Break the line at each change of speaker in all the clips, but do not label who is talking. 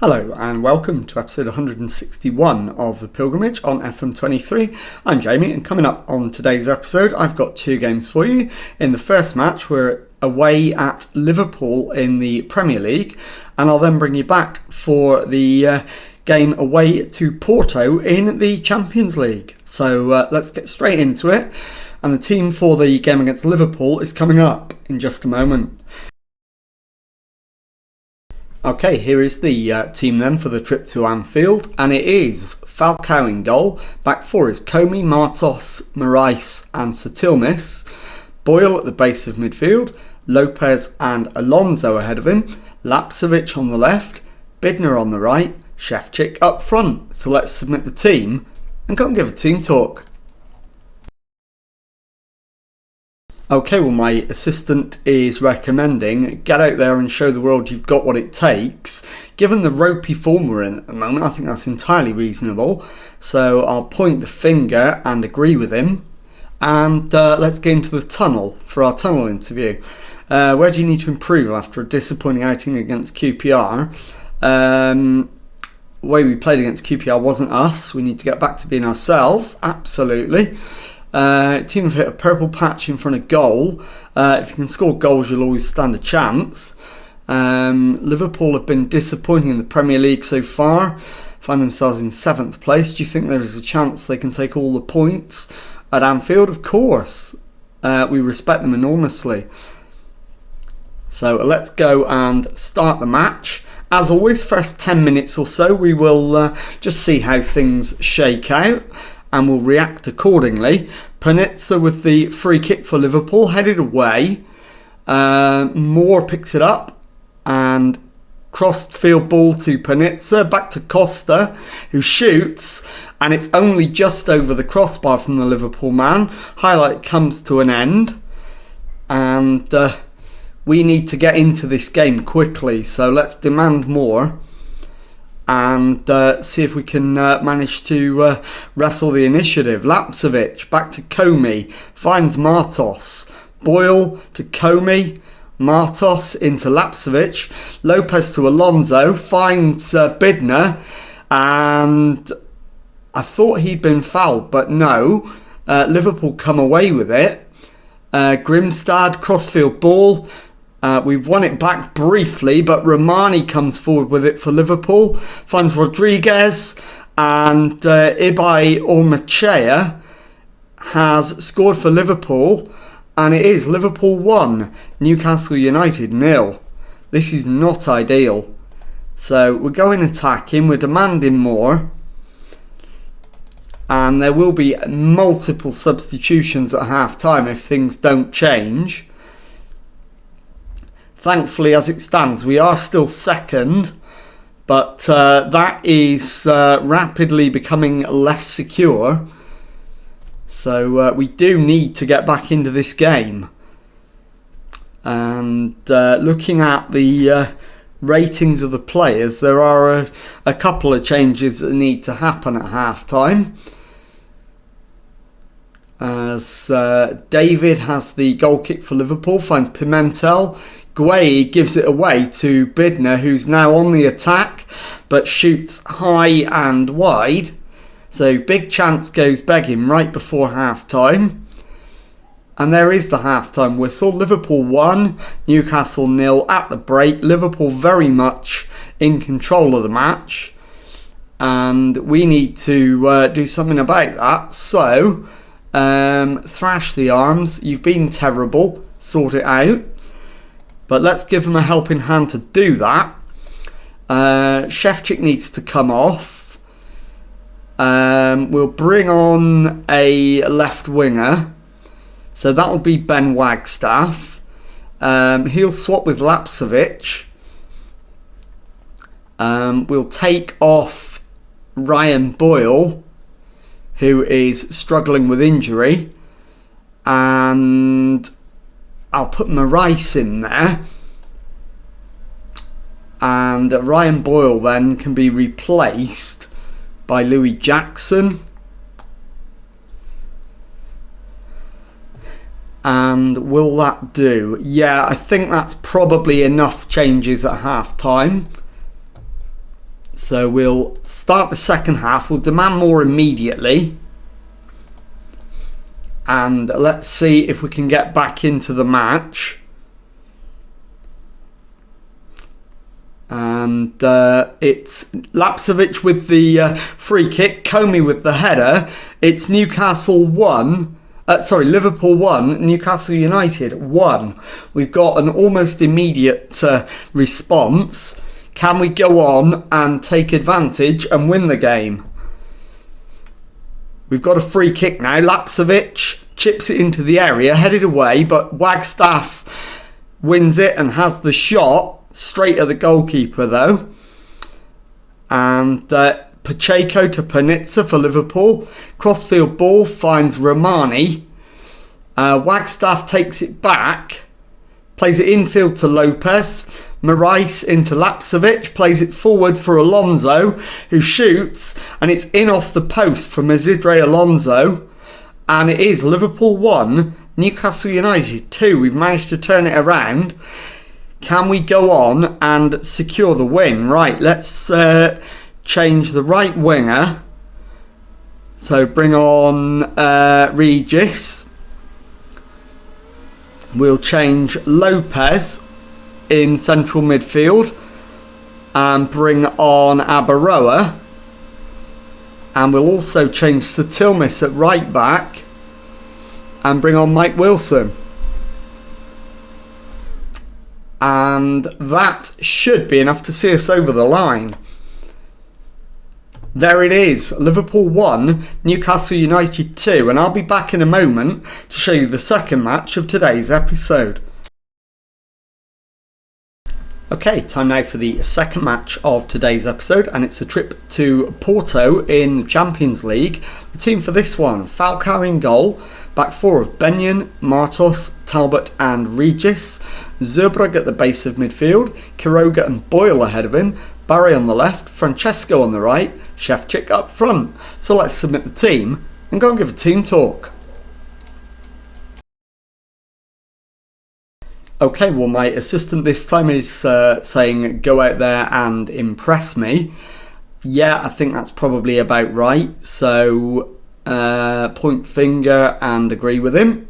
Hello and welcome to episode 161 of The Pilgrimage on FM23. I'm Jamie, and coming up on today's episode I've got two games for you. In the first match we're away at Liverpool in the Premier League, and I'll then bring you back for the game away to Porto in the Champions League. So let's get straight into it, and the team for the game against Liverpool is coming up in just a moment. Okay, here is the team then for the trip to Anfield, and it is Falcao in goal. Back four is Comey, Martos, Morais and Satilmis. Boyle at the base of midfield, Lopez and Alonso ahead of him, Lapcevic on the left, Bidner on the right, Shevchik up front. So let's submit the team and go and give a team talk. Okay, well, my assistant is recommending get out there and show the world you've got what it takes. Given the ropey form we're in at the moment, I think that's entirely reasonable. So I'll point the finger and agree with him. And let's get into the tunnel for our tunnel interview. Where do you need to improve after a disappointing outing against QPR? The way we played against QPR wasn't us. We need to get back to being ourselves. Absolutely. Team have hit a purple patch in front of goal. If you can score goals, you'll always stand a chance. Liverpool have been disappointing in the Premier League so far, find themselves in 7th place. Do you think there is a chance they can take all the points at Anfield? Of course. We respect them enormously. So let's go and start the match. As always, first 10 minutes or so, we will just see how things shake out, and we'll react accordingly. Panizza with the free kick for Liverpool, headed away. Moore picks it up and crossed field ball to Panizza, back to Costa, who shoots, and it's only just over the crossbar from the Liverpool man. Highlight comes to an end, and we need to get into this game quickly, so let's demand more and see if we can manage to wrestle the initiative. Lapcevic back to Comey, finds Martos. Boyle to Comey, Martos into Lapcevic, Lopez to Alonso, finds Bidner, and I thought he'd been fouled, but no. Liverpool come away with it. Grimstad, crossfield ball. We've won it back briefly, but Romani comes forward with it for Liverpool, finds Rodriguez, and Ibai Ormachea has scored for Liverpool, and it is Liverpool 1, Newcastle United 0. This is not ideal. So we're going attacking, we're demanding more, and there will be multiple substitutions at half time if things don't change. Thankfully, as it stands, we are still second, but that is rapidly becoming less secure. So we do need to get back into this game. And looking at the ratings of the players, there are a couple of changes that need to happen at half-time. As David has the goal kick for Liverpool, finds Pimentel. Gueye gives it away to Bidner, who's now on the attack, but shoots high and wide. So big chance goes begging right before half-time. And there is the half-time whistle. Liverpool 1, Newcastle 0 at the break. Liverpool very much in control of the match. And we need to do something about that. So, thrash the arms. You've been terrible. Sort it out. But let's give him a helping hand to do that. Shevchik needs to come off. We'll bring on a left winger. So that'll be Ben Wagstaff. He'll swap with Lapcevic. We'll take off Ryan Boyle, who is struggling with injury. And I'll put Morais in there, and Ryan Boyle then can be replaced by Louis Jackson. And will that do? Yeah, I think that's probably enough changes at half time. So we'll start the second half. We'll demand more immediately. And let's see if we can get back into the match. And it's Lapsevich with the free kick, Comey with the header. It's Liverpool 1, Newcastle United 1. We've got an almost immediate response. Can we go on and take advantage and win the game? We've got a free kick now. Lapsevich chips it into the area, headed away, but Wagstaff wins it and has the shot. Straight at the goalkeeper though. And Pacheco to Panizza for Liverpool. Crossfield ball finds Romani. Wagstaff takes it back. Plays it infield to Lopez. Marais into Lapsevich. Plays it forward for Alonso, who shoots. And it's in off the post from Isidre Alonso. And it is Liverpool 1, Newcastle United 2. We've managed to turn it around. Can we go on and secure the win? Right, let's change the right winger. So bring on Regis. We'll change Lopez in central midfield. And bring on Abaroa. And we'll also change Satilmis at right back. And bring on Mike Wilson. And that should be enough to see us over the line. There it is. Liverpool 1, Newcastle United 2. And I'll be back in a moment to show you the second match of today's episode. Okay, time now for the second match of today's episode. And it's a trip to Porto in Champions League. The team for this one, Falcao in goal. Back four of Benyon, Martos, Talbot and Regis. Zurbrugg at the base of midfield. Quiroga and Boyle ahead of him. Barry on the left. Francesco on the right. Shevchik up front. So let's submit the team and go and give a team talk. Okay, well my assistant this time is saying go out there and impress me. Yeah, I think that's probably about right. So point finger and agree with him.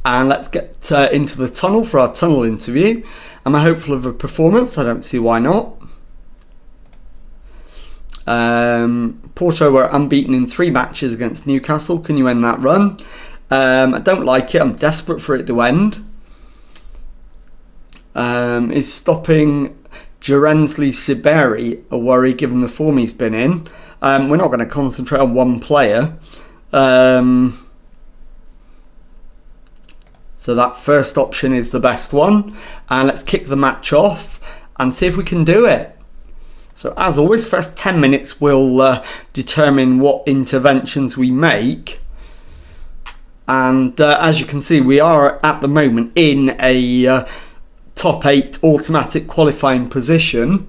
And let's get into the tunnel for our tunnel interview. Am I hopeful of a performance? I don't see why not. Porto were unbeaten in 3 matches against Newcastle. Can you end that run? I don't like it. I'm desperate for it to end. Is stopping Jerensli Siberi a worry given the form he's been in? We're not going to concentrate on one player. So that first option is the best one. And let's kick the match off and see if we can do it. So as always, first 10 minutes will determine what interventions we make. And as you can see, we are at the moment in a top 8 automatic qualifying position.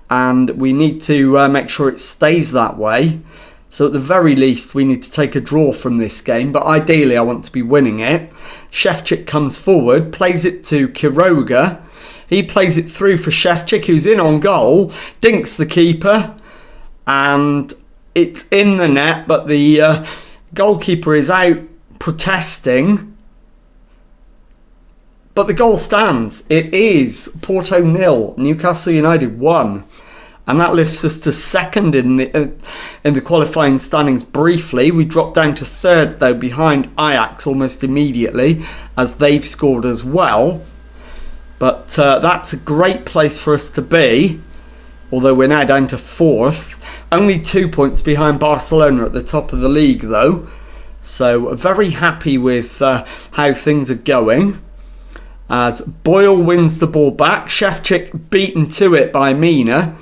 And we need to make sure it stays that way. So at the very least, we need to take a draw from this game. But ideally, I want to be winning it. Shevchik comes forward, plays it to Quiroga. He plays it through for Shevchik, who's in on goal. Dinks the keeper. And it's in the net, but the goalkeeper is out protesting. But the goal stands. It is Porto 0, Newcastle United 1. And that lifts us to second in the qualifying standings briefly. We dropped down to third, though, behind Ajax almost immediately, as they've scored as well. But that's a great place for us to be, although we're now down to fourth. Only 2 points behind Barcelona at the top of the league, though. So very happy with how things are going. As Boyle wins the ball back. Shevchik beaten to it by Mina.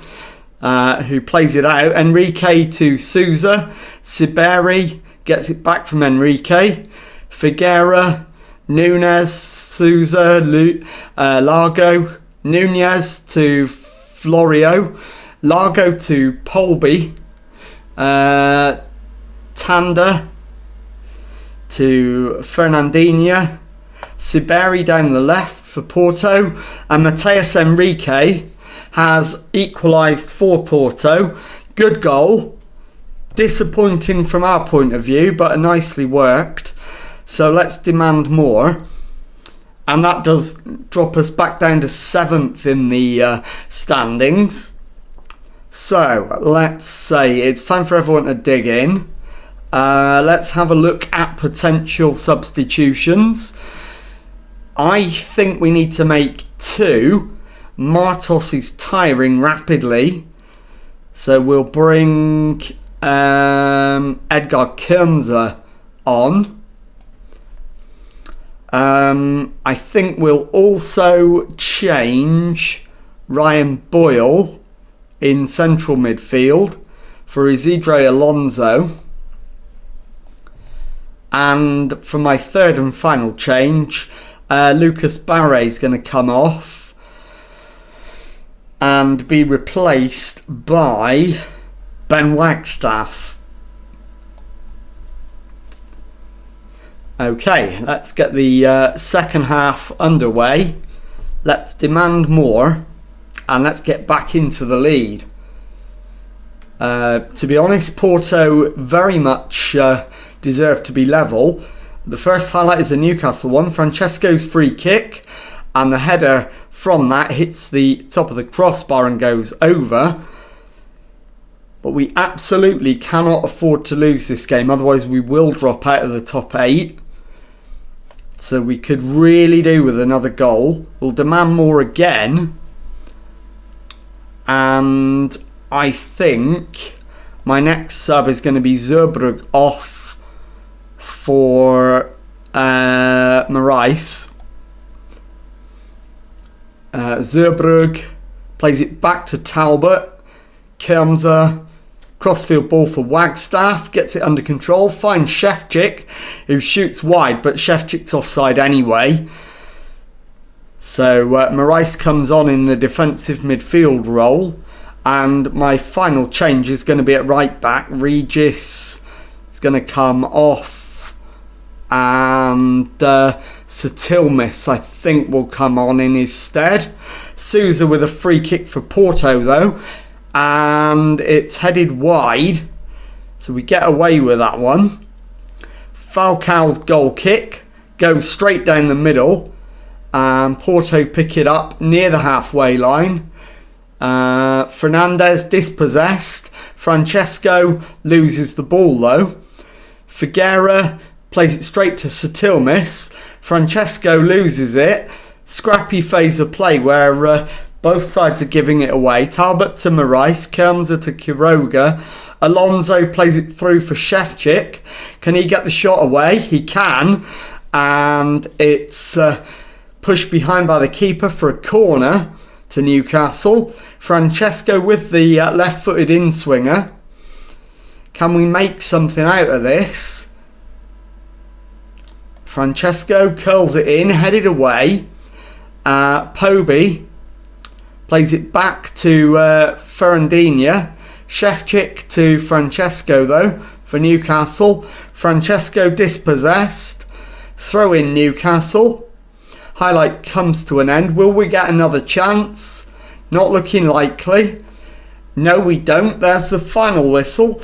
Who plays it out. Enrique to Souza. Siberi gets it back from Enrique. Figuera, Nunes, Souza, Largo. Nunez to Florio. Largo to Polby. Tanda to Fernandinho. Siberi down the left for Porto. And Mateus Enrique has equalised for Porto. Good goal. Disappointing from our point of view, but nicely worked. So let's demand more. And that does drop us back down to 7th in the standings. So let's say it's time for everyone to dig in. Let's have a look at potential substitutions. I think we need to make 2. Martos is tiring rapidly. So we'll bring Edgar Kermza on. I think we'll also change Ryan Boyle in central midfield for Isidro Alonso. And for my third and final change, Lucas Barre is going to come off and be replaced by Ben Wagstaff. Okay, let's get the second half underway. Let's demand more and let's get back into the lead. To be honest, Porto very much deserve to be level. The first highlight is a Newcastle one. Francesco's free kick, and the header from that hits the top of the crossbar and goes over. But we absolutely cannot afford to lose this game, otherwise we will drop out of the top 8. So we could really do with another goal. We'll demand more again. And I think my next sub is going to be Zerbrug off for Marais. Zerbrug plays it back to Talbot. Kermza, crossfield ball for Wagstaff, gets it under control, finds Shevchik, who shoots wide, but Shevchik's offside anyway. So Marais comes on in the defensive midfield role, and my final change is going to be at right back. Regis is going to come off, and Satilmis I think will come on in his stead. Sousa with a free kick for Porto though, and it's headed wide, so we get away with that one. Falcao's goal kick goes straight down the middle, and Porto pick it up near the halfway line. Fernandez dispossessed. Francesco loses the ball though. Figueira plays it straight to Satilmis. Francesco loses it. Scrappy phase of play where both sides are giving it away. Talbot to Marais, Kermza to Quiroga. Alonso plays it through for Shevchik. Can he get the shot away? He can. And it's pushed behind by the keeper for a corner to Newcastle. Francesco with the left-footed in-swinger. Can we make something out of this? Francesco curls it in, headed away. Poby plays it back to Ferrandinha. Shevchik to Francesco though for Newcastle. Francesco dispossessed. Throw in Newcastle. Highlight comes to an end. Will we get another chance? Not looking likely. No, we don't. There's the final whistle.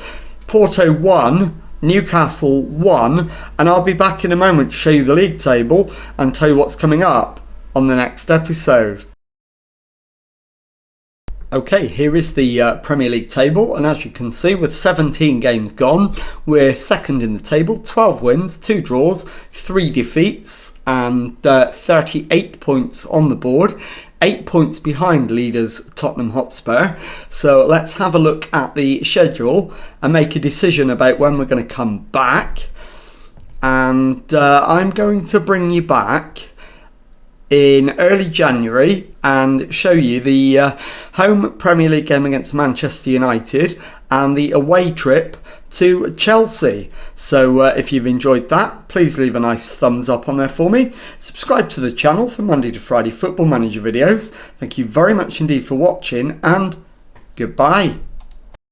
Porto 1, Newcastle 1, and I'll be back in a moment to show you the league table and tell you what's coming up on the next episode. Okay, here is the Premier League table, and as you can see, with 17 games gone, we're second in the table, 12 wins, 2 draws, 3 defeats, and 38 points on the board. 8 points behind leaders Tottenham Hotspur. So let's have a look at the schedule and make a decision about when we're going to come back. And I'm going to bring you back in early January and show you the home Premier League game against Manchester United and the away trip to Chelsea. So if you've enjoyed that, please leave a nice thumbs up on there for me. Subscribe to the channel for Monday to Friday Football Manager videos. Thank you very much indeed for watching, and goodbye.